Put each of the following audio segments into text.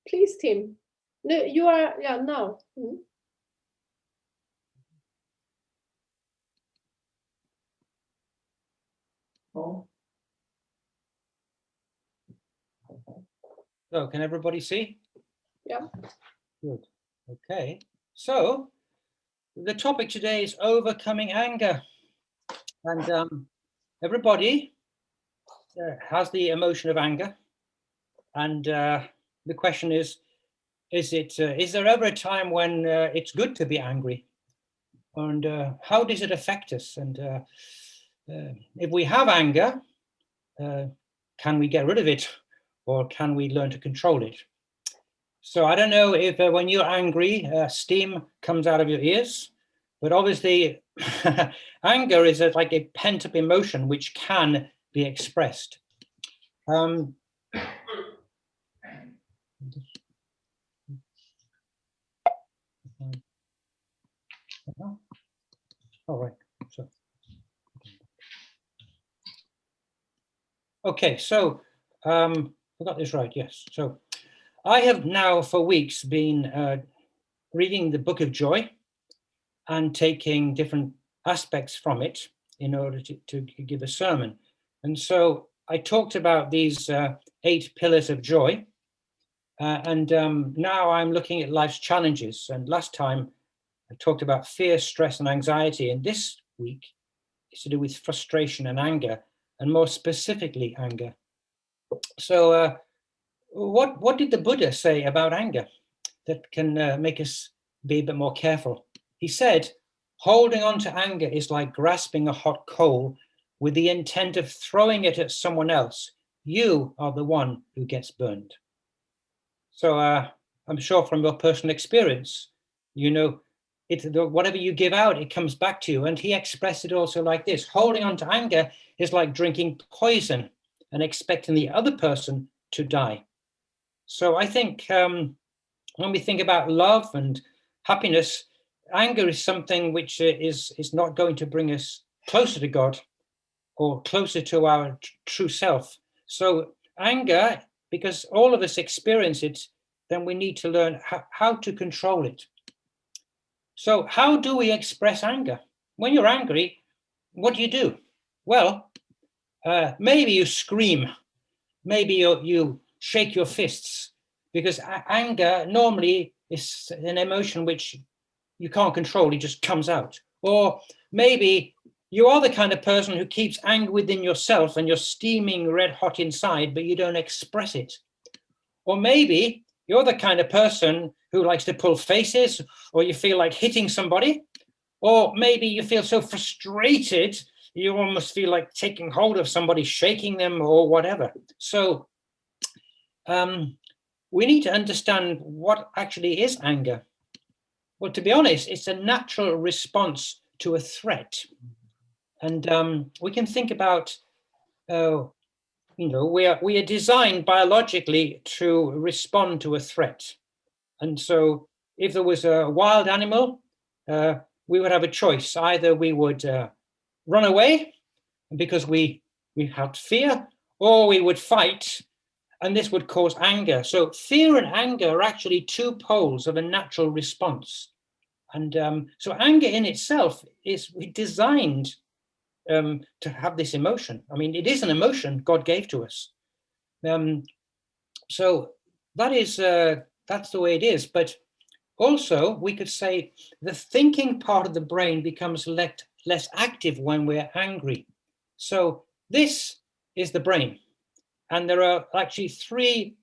Please, Tim. No, you are, yeah, now. Oh. So, can everybody see? Yeah. Good. Okay. So, the topic today is overcoming anger. And everybody has the emotion of anger. And the question is there ever a time when it's good to be angry? And how does it affect us? And if we have anger, can we get rid of it? Or can we learn to control it? So I don't know if when you're angry, steam comes out of your ears, but obviously anger is like a pent-up emotion which can be expressed. All right. Okay, so I got this right, yes. So I have now for weeks been reading the Book of Joy and taking different aspects from it in order to give a sermon. And so I talked about these 8 pillars of joy. And now I'm looking at life's challenges. And last time I talked about fear, stress, and anxiety. And this week is to do with frustration and anger, and more specifically, anger. So what did the Buddha say about anger that can make us be a bit more careful? He said, holding on to anger is like grasping a hot coal with the intent of throwing it at someone else. You are the one who gets burned. So I'm sure from your personal experience, you know, whatever you give out, it comes back to you. And he expressed it also like this: holding on to anger is like drinking poison and expecting the other person to die. So I think when we think about love and happiness, anger is something which is not going to bring us closer to God or closer to our true self. So anger, because all of us experience it, then we need to learn how to control it. So how do we express anger? When you're angry, what do? Well, maybe you scream, maybe you shake your fists, because anger normally is an emotion which you can't control, it just comes out. Or maybe you are the kind of person who keeps anger within yourself and you're steaming red hot inside, but you don't express it. Or maybe you're the kind of person who likes to pull faces, or you feel like hitting somebody. Or maybe you feel so frustrated, you almost feel like taking hold of somebody, shaking them or whatever. So we need to understand what actually is anger. Well, to be honest, it's a natural response to a threat. And we can think about, we are designed biologically to respond to a threat. And so if there was a wild animal, we would have a choice. Either we would run away because we had fear, or we would fight, and this would cause anger. So fear and anger are actually 2 poles of a natural response. And so anger in itself is designed to have this emotion. I mean, it is an emotion God gave to us. So that is that's the way it is. But also, we could say the thinking part of the brain becomes less active when we're angry. So this is the brain. And there are actually 3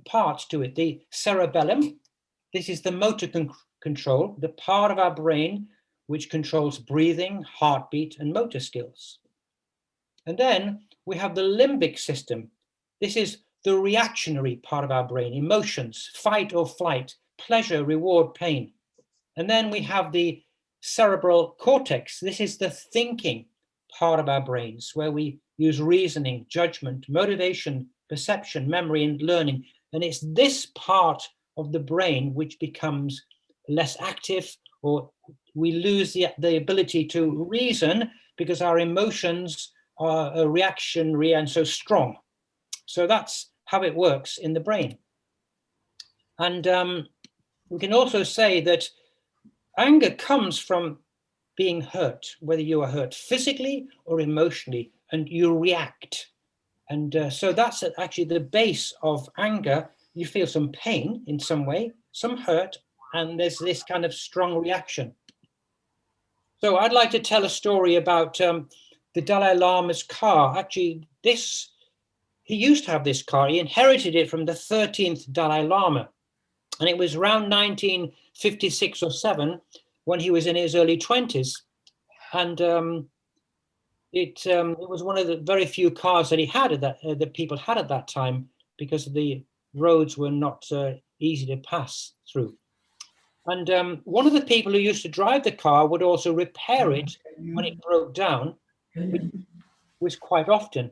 parts to it. The cerebellum, this is the motor control, the part of our brain which controls breathing, heartbeat, and motor skills. And then we have the limbic system. This is the reactionary part of our brain, emotions, fight or flight, pleasure, reward, pain. And then we have the cerebral cortex. This is the thinking part of our brains, where we use reasoning, judgment, motivation, perception, memory, and learning. And it's this part of the brain which becomes less active, or we lose the ability to reason because our emotions are reactionary and so strong. So that's how it works in the brain. And we can also say that anger comes from being hurt, whether you are hurt physically or emotionally, and you react. And so that's actually the base of anger. You feel some pain in some way, some hurt, and there's this kind of strong reaction. So I'd like to tell a story about the Dalai Lama's car. Actually, he used to have this car. He inherited it from the 13th Dalai Lama. And it was around 1956 or 7 when he was in his early 20s. And it was one of the very few cars that he had that people had at that time, because the roads were not easy to pass through. And one of the people who used to drive the car would also repair it when it broke down, which was quite often.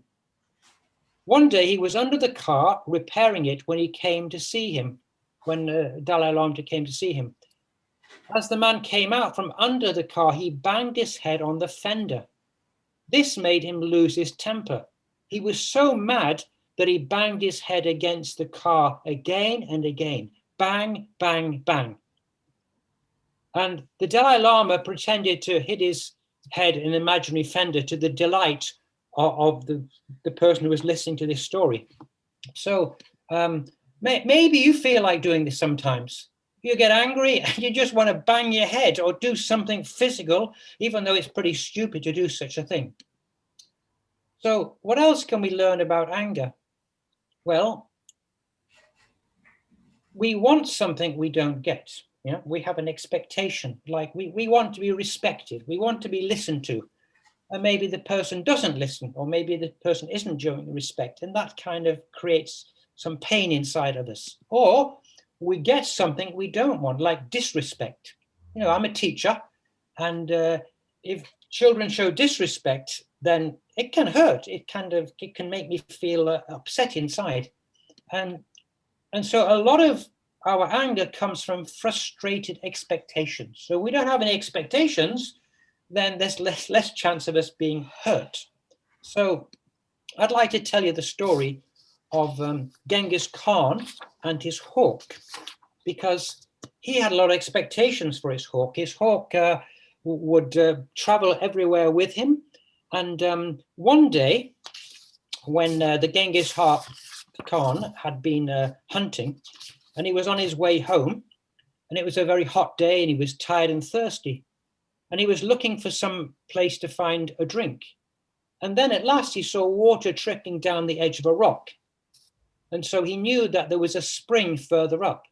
One day he was under the car repairing it when he came to see him, when Dalai Lama came to see him. As the man came out from under the car, he banged his head on the fender. This made him lose his temper. He was so mad that he banged his head against the car again and again. Bang, bang, bang. And the Dalai Lama pretended to hit his head in an imaginary fender to the delight of the person who was listening to this story. So maybe you feel like doing this sometimes. You get angry and you just want to bang your head or do something physical, even though it's pretty stupid to do such a thing. So what else can we learn about anger? Well, we want something we don't get. Yeah, we have an expectation, like we want to be respected, we want to be listened to, and maybe the person doesn't listen, or maybe the person isn't showing respect, and that kind of creates some pain inside of us. Or we get something we don't want, like disrespect. You know, I'm a teacher, and if children show disrespect, then it can hurt. It can make me feel upset inside, and so a lot of our anger comes from frustrated expectations. So we don't have any expectations, then there's less chance of us being hurt. So I'd like to tell you the story of Genghis Khan and his hawk, because he had a lot of expectations for his hawk. His hawk would travel everywhere with him. And one day, when the Genghis Khan had been hunting, and he was on his way home, and it was a very hot day, and he was tired and thirsty, and he was looking for some place to find a drink. And then at last he saw water trickling down the edge of a rock. And so he knew that there was a spring further up.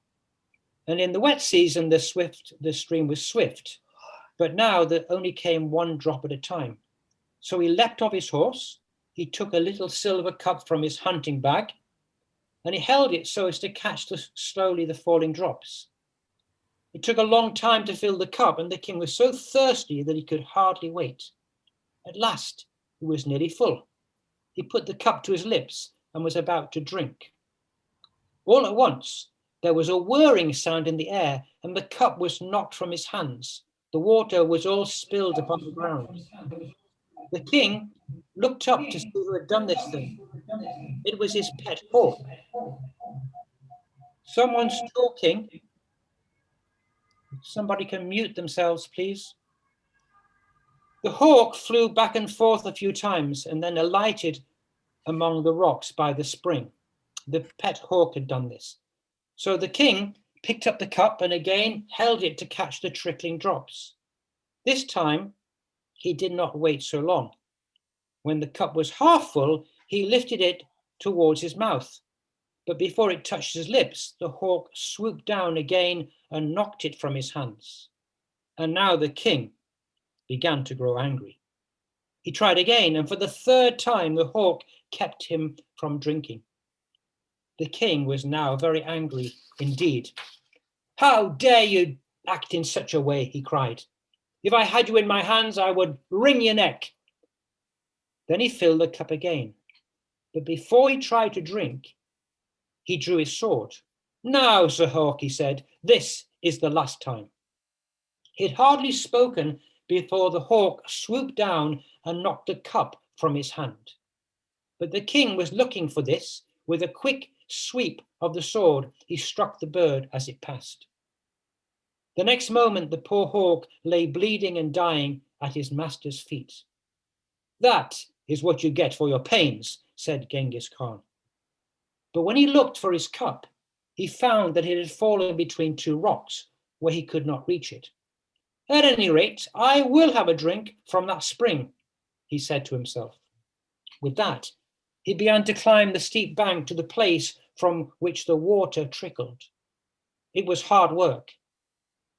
And in the wet season, the stream was swift, but now there only came one drop at a time. So he leapt off his horse, he took a little silver cup from his hunting bag, and he held it so as to catch slowly the falling drops. It took a long time to fill the cup, and the king was so thirsty that he could hardly wait. At last, it was nearly full. He put the cup to his lips and was about to drink. All at once, there was a whirring sound in the air, and the cup was knocked from his hands. The water was all spilled upon the ground. The king looked up to see who had done this thing. It was his pet hawk. Someone's talking. Somebody can mute themselves, please. The hawk flew back and forth a few times and then alighted among the rocks by the spring. The pet hawk had done this. So the king picked up the cup and again held it to catch the trickling drops. This time, he did not wait so long. When the cup was half full, he lifted it towards his mouth. But before it touched his lips, the hawk swooped down again and knocked it from his hands. And now the king began to grow angry. He tried again, and for the third time, the hawk kept him from drinking. The king was now very angry indeed. "How dare you act in such a way?" he cried. "If I had you in my hands, I would wring your neck." Then he filled the cup again. But before he tried to drink, he drew his sword. "Now, Sir Hawk," he said, "this is the last time." He had hardly spoken before the hawk swooped down and knocked the cup from his hand. But the king was looking for this. With a quick sweep of the sword, he struck the bird as it passed. The next moment, the poor hawk lay bleeding and dying at his master's feet. "That is what you get for your pains," said Genghis Khan. But when he looked for his cup, he found that it had fallen between two rocks where he could not reach it. "At any rate, I will have a drink from that spring," he said to himself. With that, he began to climb the steep bank to the place from which the water trickled. It was hard work,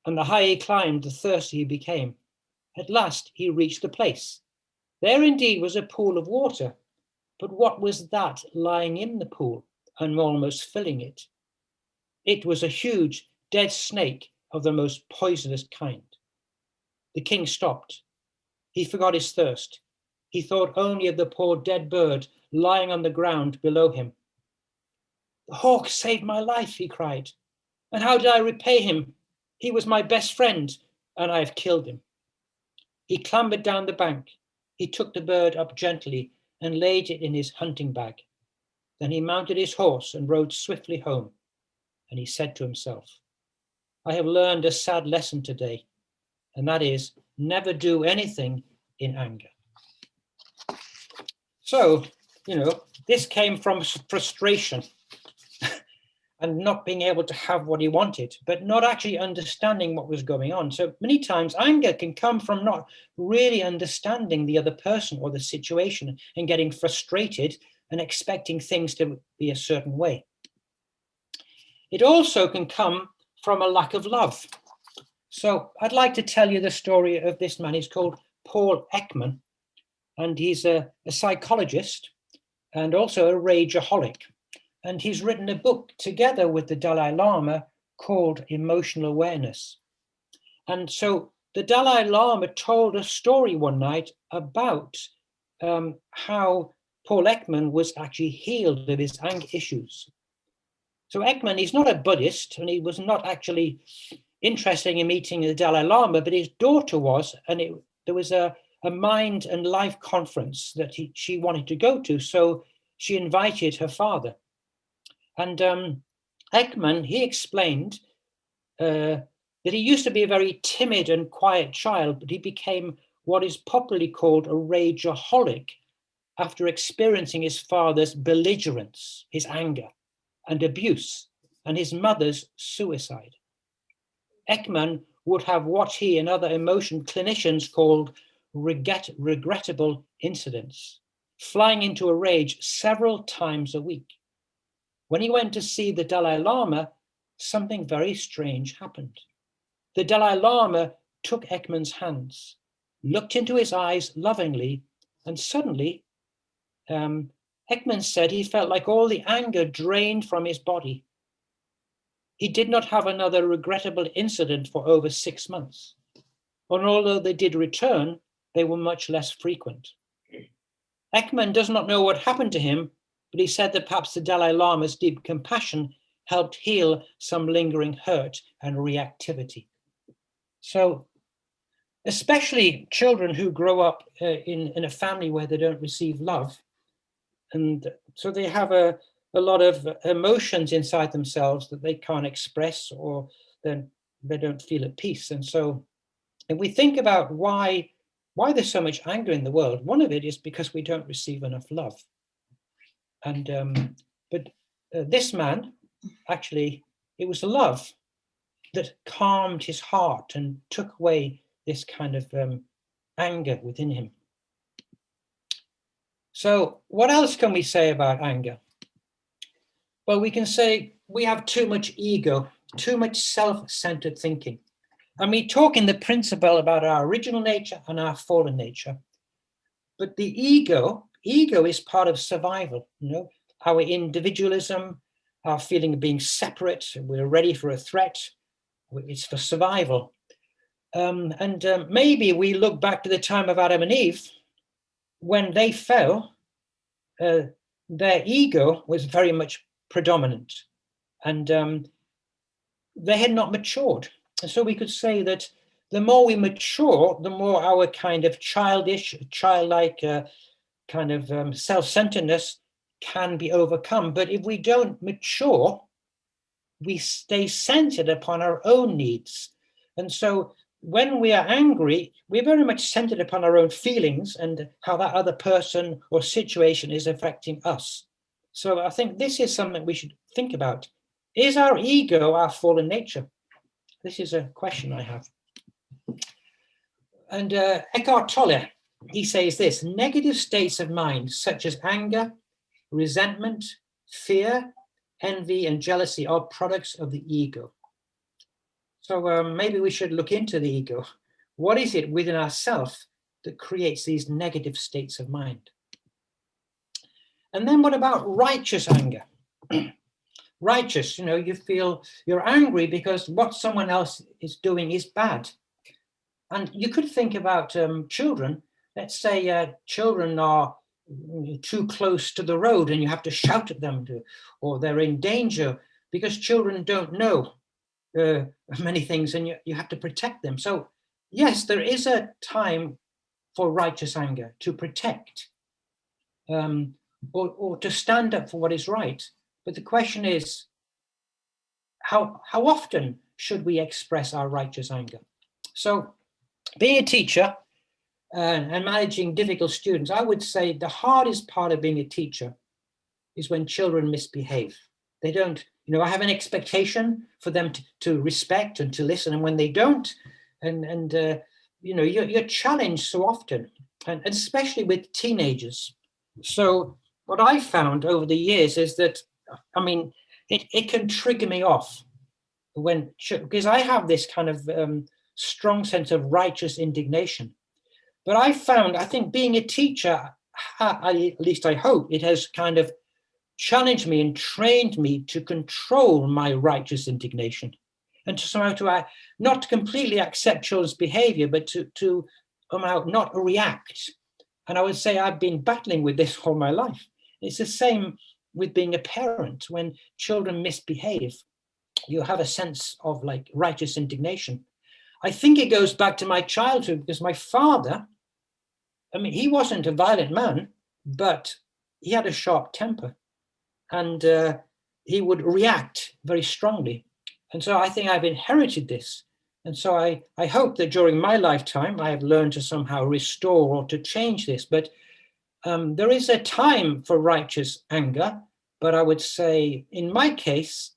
and the higher he climbed, the thirstier he became. At last, he reached the place. There indeed was a pool of water, but what was that lying in the pool and almost filling it? It was a huge dead snake of the most poisonous kind. The king stopped. He forgot his thirst. He thought only of the poor dead bird lying on the ground below him. "The hawk saved my life," he cried. "And how did I repay him? He was my best friend, and I have killed him." He clambered down the bank. He took the bird up gently and laid it in his hunting bag. Then he mounted his horse and rode swiftly home. And he said to himself, "I have learned a sad lesson today, and that is never do anything in anger." So, this came from frustration and not being able to have what he wanted, but not actually understanding what was going on. So many times anger can come from not really understanding the other person or the situation and getting frustrated and expecting things to be a certain way. It also can come from a lack of love. So I'd like to tell you the story of this man. He's called Paul Ekman, and he's a psychologist and also a rage-aholic. And he's written a book together with the Dalai Lama called Emotional Awareness. And so the Dalai Lama told a story one night about how Paul Ekman was actually healed of his anger issues. So Ekman, he's not a Buddhist, and he was not actually interested in meeting the Dalai Lama, but his daughter was, and there was a mind and life conference that she wanted to go to, so she invited her father. And Ekman, he explained that he used to be a very timid and quiet child, but he became what is popularly called a rage-aholic after experiencing his father's belligerence, his anger and abuse, and his mother's suicide. Ekman would have what he and other emotion clinicians called regrettable incidents, flying into a rage several times a week. When he went to see the Dalai Lama, something very strange happened. The Dalai Lama took Ekman's hands, looked into his eyes lovingly, and suddenly, Ekman said he felt like all the anger drained from his body. He did not have another regrettable incident for over 6 months. And although they did return, they were much less frequent. Ekman does not know what happened to him, but he said that perhaps the Dalai Lama's deep compassion helped heal some lingering hurt and reactivity. So, especially children who grow up in a family where they don't receive love, and so they have a lot of emotions inside themselves that they can't express, or then they don't feel at peace. And so if we think about why there's so much anger in the world, one of it is because we don't receive enough love. And but this man, actually, it was love that calmed his heart and took away this kind of anger within him. So what else can we say about anger? Well, we can say we have too much ego, too much self-centered thinking. And we talk in the principle about our original nature and our fallen nature. But the ego is part of survival, our individualism, our feeling of being separate, we're ready for a threat, it's for survival. And maybe we look back to the time of Adam and Eve. When they fell, their ego was very much predominant, and they had not matured. And so we could say that the more we mature, the more our kind of childlike kind of self-centeredness can be overcome. But if we don't mature, we stay centered upon our own needs. And so when we are angry, we're very much centered upon our own feelings and how that other person or situation is affecting us. So I think this is something we should think about. Is our ego our fallen nature? This is a question I have. And Eckhart Tolle, he says this: negative states of mind, such as anger, resentment, fear, envy, and jealousy, are products of the ego. So maybe we should look into the ego. What is it within ourselves that creates these negative states of mind? And then what about righteous anger? Righteous, you feel you're angry because what someone else is doing is bad. And you could think about children. Let's say children are too close to the road and you have to shout at them, or they're in danger, because children don't know many things and you have to protect them. So yes, there is a time for righteous anger, to protect or to stand up for what is right. But the question is, how often should we express our righteous anger? So being a teacher and managing difficult students, I would say the hardest part of being a teacher is when children misbehave. They don't, I have an expectation for them to respect and to listen. And when they don't, you're challenged so often, and especially with teenagers. So what I found over the years is that, it can trigger me off because I have this kind of strong sense of righteous indignation. But I think being a teacher, at least I hope, it has kind of challenged me and trained me to control my righteous indignation and to somehow not completely accept children's behavior, but to somehow not react. And I would say I've been battling with this all my life. It's the same with being a parent. When children misbehave, you have a sense of like righteous indignation. I think it goes back to my childhood because my father, he wasn't a violent man, but he had a sharp temper and he would react very strongly. And so I think I've inherited this. And so I hope that during my lifetime, I have learned to somehow restore or to change this. But there is a time for righteous anger, but I would say in my case,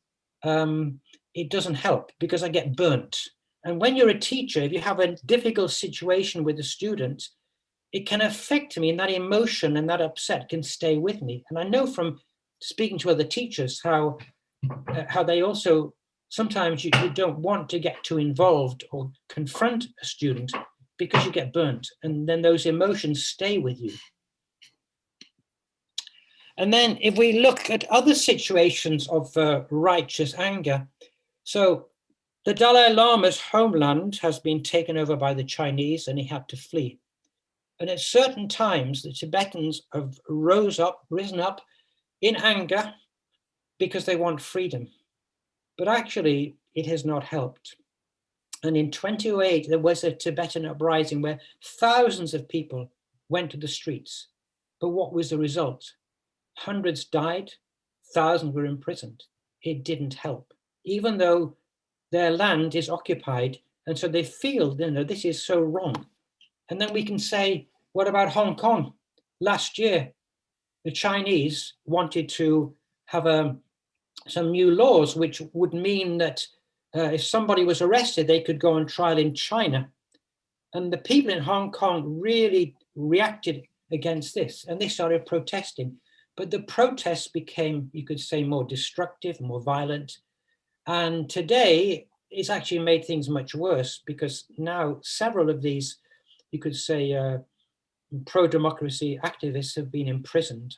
it doesn't help because I get burnt. And when you're a teacher, if you have a difficult situation with a student, it can affect me, and that emotion and that upset can stay with me. And I know from speaking to other teachers how they also, sometimes you don't want to get too involved or confront a student because you get burnt, and then those emotions stay with you. And then if we look at other situations of righteous anger, so the Dalai Lama's homeland has been taken over by the Chinese and he had to flee. And at certain times, the Tibetans have risen up in anger because they want freedom. But actually, it has not helped. And in 2008, there was a Tibetan uprising where thousands of people went to the streets. But what was the result? Hundreds died, thousands were imprisoned. It didn't help, even though their land is occupied. And so they feel, this is so wrong. And then we can say, what about Hong Kong? Last year, the Chinese wanted to have some new laws, which would mean that if somebody was arrested, they could go on trial in China. And the people in Hong Kong really reacted against this, and they started protesting. But the protests became, you could say, more destructive, more violent. And today, it's actually made things much worse because now several of these, you could say, pro-democracy activists have been imprisoned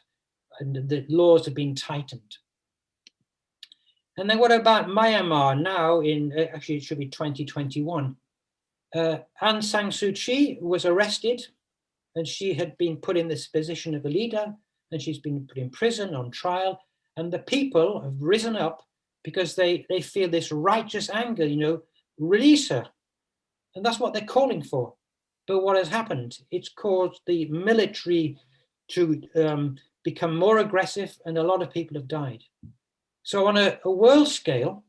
and the laws have been tightened. And then what about Myanmar now actually it should be 2021. Aung San Suu Kyi was arrested and she had been put in this position of a leader and she's been put in prison on trial. And the people have risen up because they feel this righteous anger, release her. And that's what they're calling for. But what has happened? It's caused the military to become more aggressive, and a lot of people have died. So on a world scale,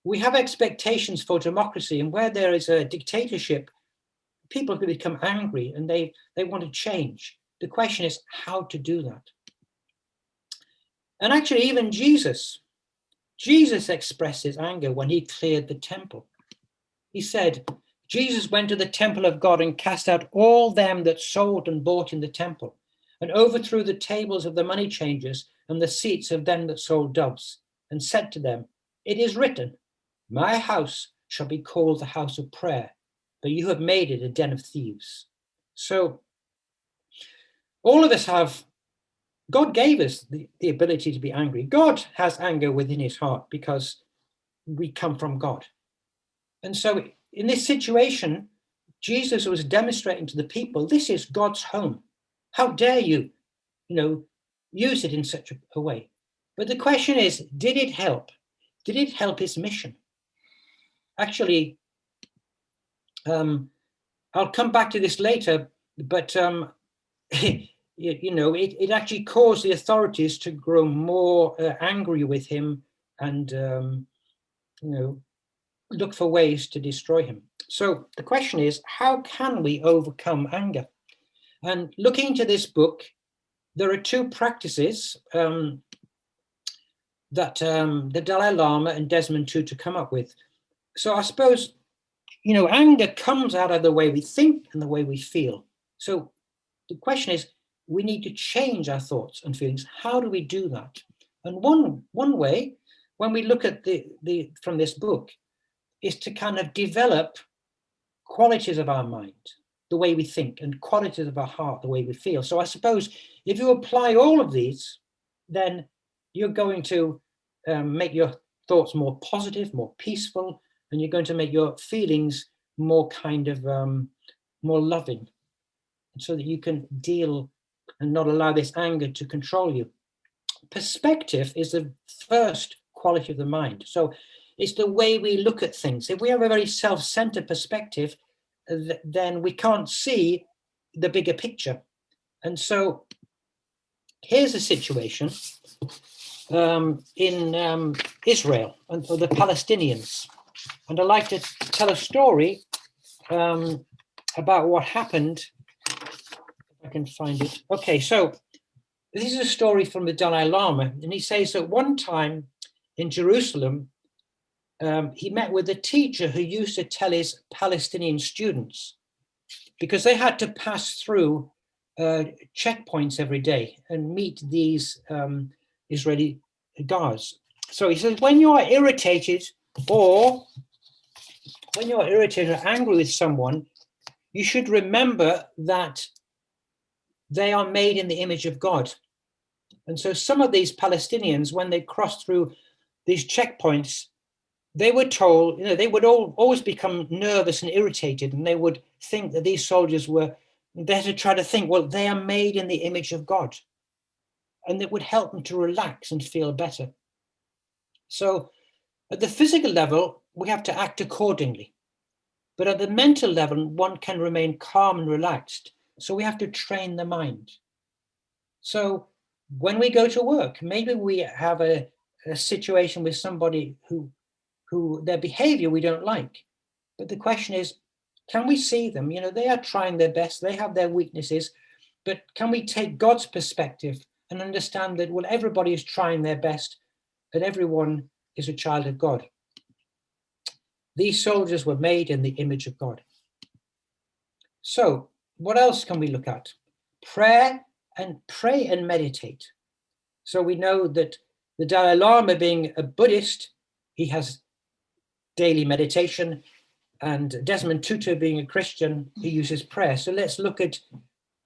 we have expectations for democracy, and where there is a dictatorship, people can become angry and they want to change. The question is how to do that. And actually, even Jesus expresses anger when he cleared the temple. He said, Jesus went to the temple of God and cast out all them that sold and bought in the temple, and overthrew the tables of the money changers and the seats of them that sold doves, and said to them, it is written, my house shall be called the house of prayer, but you have made it a den of thieves. So all of us have, God gave us the ability to be angry. God has anger within his heart because we come from God. And so in this situation, Jesus was demonstrating to the people, this is God's home. How dare you, use it in such a way? But the question is, did it help? Did it help his mission? Actually, I'll come back to this later, but it actually caused the authorities to grow more angry with him and look for ways to destroy him. So the question is, how can we overcome anger? And looking into this book, there are two practices that the Dalai Lama and Desmond Tutu come up with. So I suppose, anger comes out of the way we think and the way we feel. So the question is, we need to change our thoughts and feelings. How do we do that? And one way, when we look at the from this book, is to kind of develop qualities of our mind, the way we think, and qualities of our heart, the way we feel. So I suppose if you apply all of these, then you're going to make your thoughts more positive, more peaceful, and you're going to make your feelings more kind of more loving, so that you can deal and not allow this anger to control you. Perspective is the first quality of the mind. So it's the way we look at things. If we have a very self-centered perspective, then we can't see the bigger picture. And so here's a situation in Israel and for the Palestinians. And I'd like to tell a story about what happened. If I can find it. Okay, so this is a story from the Dalai Lama, and he says that one time in Jerusalem, he met with a teacher who used to tell his Palestinian students, because they had to pass through checkpoints every day and meet these Israeli guards. So he says, when you are irritated or angry with someone, you should remember that they are made in the image of God. And so some of these Palestinians, when they crossed through these checkpoints, they were told, they would always become nervous and irritated, and they would think that these soldiers were there to try to think, well, they are made in the image of God. And it would help them to relax and feel better. So at the physical level, we have to act accordingly. But at the mental level, one can remain calm and relaxed. So we have to train the mind. So when we go to work, maybe we have a situation with somebody who their behavior we don't like. But the question is, can we see them? They are trying their best. They have their weaknesses. But can we take God's perspective and understand that, well, everybody is trying their best, and everyone is a child of God. These soldiers were made in the image of God. So what else can we look at? Pray and meditate. So we know that the Dalai Lama, being a Buddhist, he has daily meditation, and Desmond Tutu, being a Christian, he uses prayer. So let's look at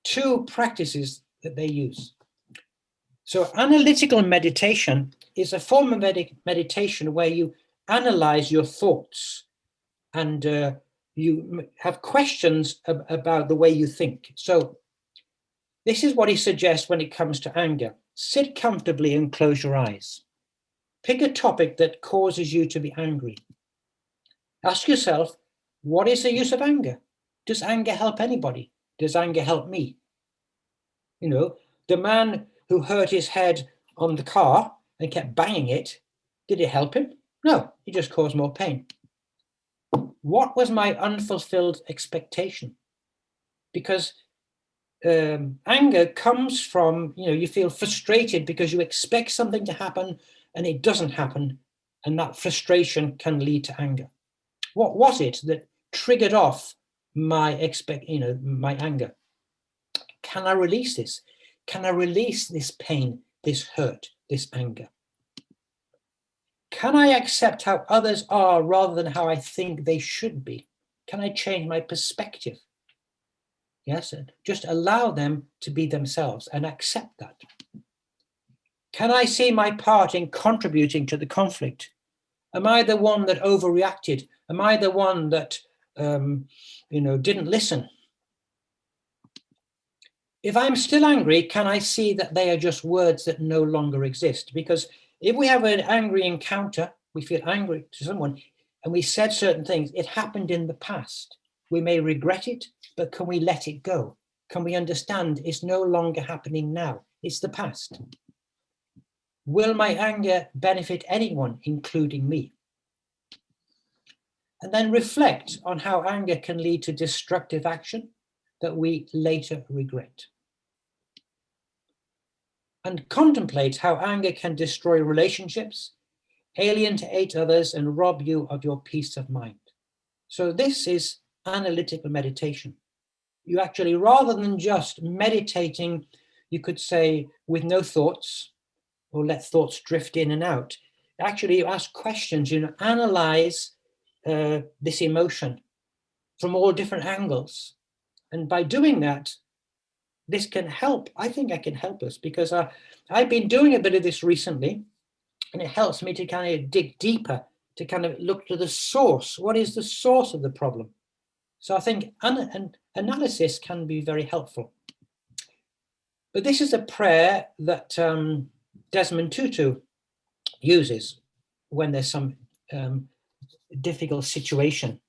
two practices that they use. So analytical meditation is a form of meditation where you analyze your thoughts and you have questions about the way you think. So this is what he suggests when it comes to anger. Sit comfortably and close your eyes. Pick a topic that causes you to be angry. Ask yourself, what is the use of anger? Does anger help anybody? Does anger help me? The man who hurt his head on the car and kept banging it, did it help him? No, it just caused more pain. What was my unfulfilled expectation? Because anger comes from, you feel frustrated because you expect something to happen and it doesn't happen, and that frustration can lead to anger. What was it that triggered off my anger? Can I release this? Can I release this pain, this hurt, this anger? Can I accept how others are rather than how I think they should be? Can I change my perspective? Yes, and just allow them to be themselves and accept that. Can I see my part in contributing to the conflict? Am I the one that overreacted? Am I the one that, didn't listen? If I'm still angry, can I see that they are just words that no longer exist? Because if we have an angry encounter, we feel angry to someone, and we said certain things, it happened in the past. We may regret it, but can we let it go? Can we understand it's no longer happening now? It's the past. Will my anger benefit anyone, including me? And then reflect on how anger can lead to destructive action that we later regret. And contemplate how anger can destroy relationships, alienate others, and rob you of your peace of mind. So this is analytical meditation. You actually, rather than just meditating, you could say, with no thoughts, or let thoughts drift in and out, actually you ask questions, analyze this emotion from all different angles. And by doing that, this can help. I think it can help us, because I've been doing a bit of this recently, and it helps me to kind of dig deeper, to kind of look to the source. What is the source of the problem? So I think analysis can be very helpful. But this is a prayer that Desmond Tutu uses when there's some difficult situation.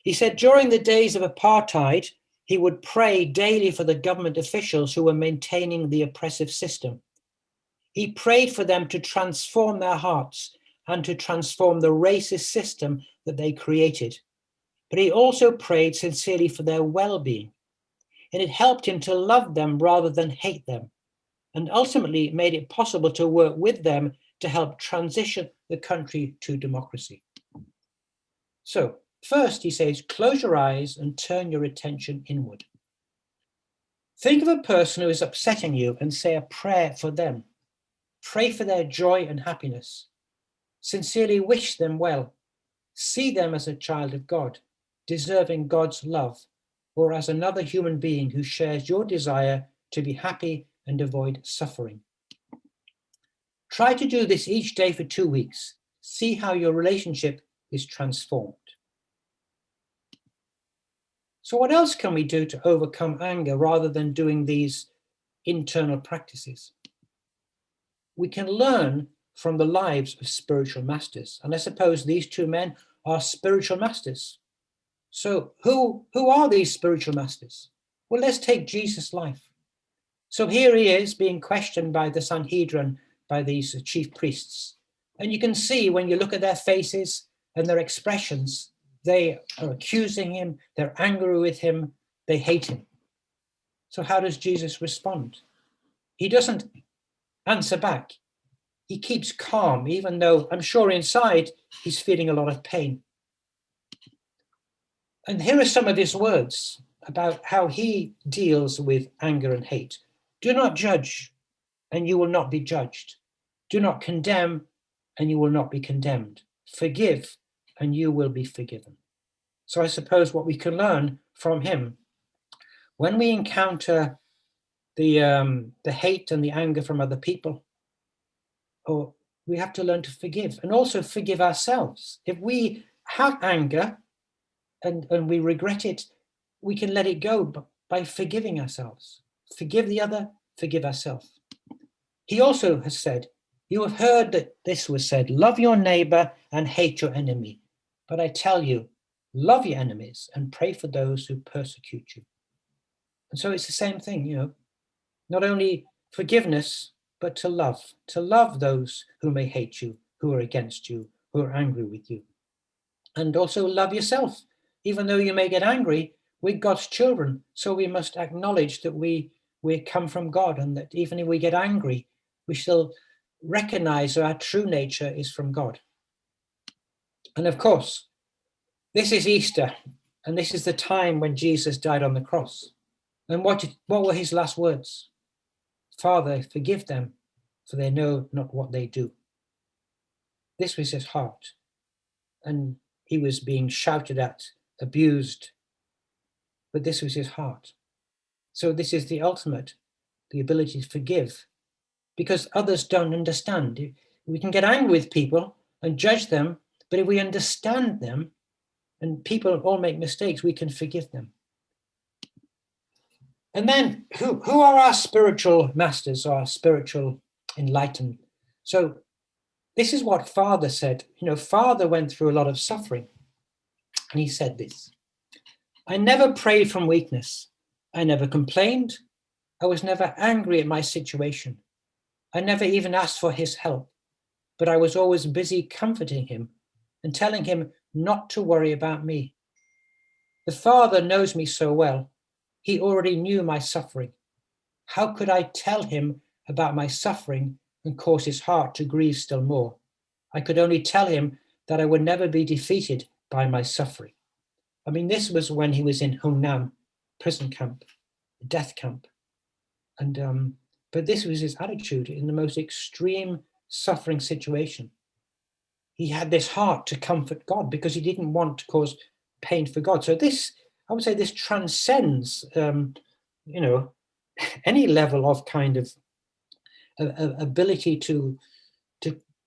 He said during the days of apartheid, he would pray daily for the government officials who were maintaining the oppressive system. He prayed for them to transform their hearts and to transform the racist system that they created. But he also prayed sincerely for their well-being, and it helped him to love them rather than hate them, and ultimately made it possible to work with them to help transition the country to democracy. So first, he says, close your eyes and turn your attention inward. Think of a person who is upsetting you and say a prayer for them. Pray for their joy and happiness. Sincerely wish them well. See them as a child of God, deserving God's love, or as another human being who shares your desire to be happy and avoid suffering. Try to do this each day for 2 weeks. See how your relationship is transformed. So what else can we do to overcome anger rather than doing these internal practices? We can learn from the lives of spiritual masters. And I suppose these two men are spiritual masters. So who are these spiritual masters? Well, let's take Jesus' life. So here he is being questioned by the Sanhedrin, by these chief priests. And you can see when you look at their faces and their expressions, they are accusing him, they're angry with him, they hate him. So how does Jesus respond? He doesn't answer back. He keeps calm, even though I'm sure inside he's feeling a lot of pain. And here are some of his words about how he deals with anger and hate. Do not judge, and you will not be judged. Do not condemn, and you will not be condemned. Forgive, and you will be forgiven. So I suppose what we can learn from him, when we encounter the hate and the anger from other people, we have to learn to forgive, and also forgive ourselves. If we have anger and we regret it, we can let it go by forgiving ourselves. Forgive the other, forgive ourselves. He also has said, you have heard that this was said, love your neighbor and hate your enemy. But I tell you, love your enemies and pray for those who persecute you. And so it's the same thing, not only forgiveness, but to love those who may hate you, who are against you, who are angry with you. And also love yourself. Even though you may get angry, we're God's children, so we must acknowledge that we come from God, and that even if we get angry, we still recognize that our true nature is from God. And of course, this is Easter, and this is the time when Jesus died on the cross. And what were his last words? Father, forgive them, for they know not what they do. This was his heart. And he was being shouted at, abused, but this was his heart. So this is the ultimate, the ability to forgive, because others don't understand. We can get angry with people and judge them, but if we understand them, and people all make mistakes, we can forgive them. And then who are our spiritual masters, our spiritual enlightened? So this is what Father said. Father went through a lot of suffering. And he said this: I never prayed from weakness. I never complained. I was never angry at my situation. I never even asked for his help, but I was always busy comforting him and telling him not to worry about me. The Father knows me so well. He already knew my suffering. How could I tell him about my suffering and cause his heart to grieve still more? I could only tell him that I would never be defeated by my suffering. I mean, this was when he was in Hungnam prison camp, death camp. And but this was his attitude in the most extreme suffering situation. He had this heart to comfort God because he didn't want to cause pain for God. So this, I would say, this transcends, any level of kind of ability to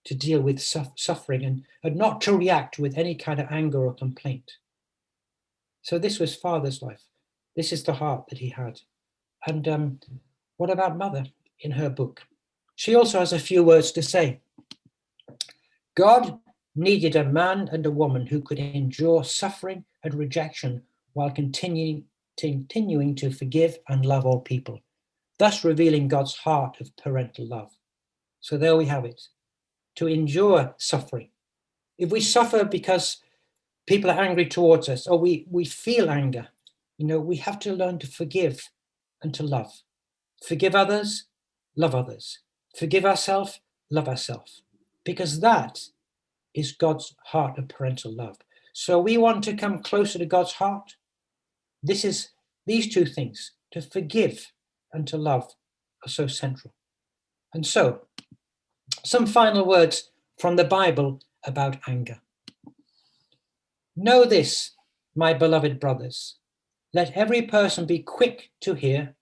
deal with suffering and not to react with any kind of anger or complaint. So this was Father's life. This is the heart that he had. And what about Mother in her book? She also has a few words to say. God needed a man and a woman who could endure suffering and rejection while continuing to forgive and love all people, thus revealing God's heart of parental love. So there we have it, to endure suffering. If we suffer because people are angry towards us, or we feel anger, we have to learn to forgive and to love. Forgive others, love others. Forgive ourselves, love ourselves. Because that is God's heart of parental love. So we want to come closer to God's heart. These two things, to forgive and to love, are so central. And so, some final words from the Bible about anger. Know this, my beloved brothers. Let every person be quick to hear,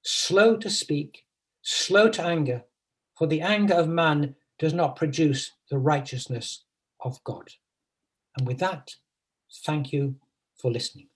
slow to speak, slow to anger, for the anger of man does not produce the righteousness of God. And with that, thank you for listening.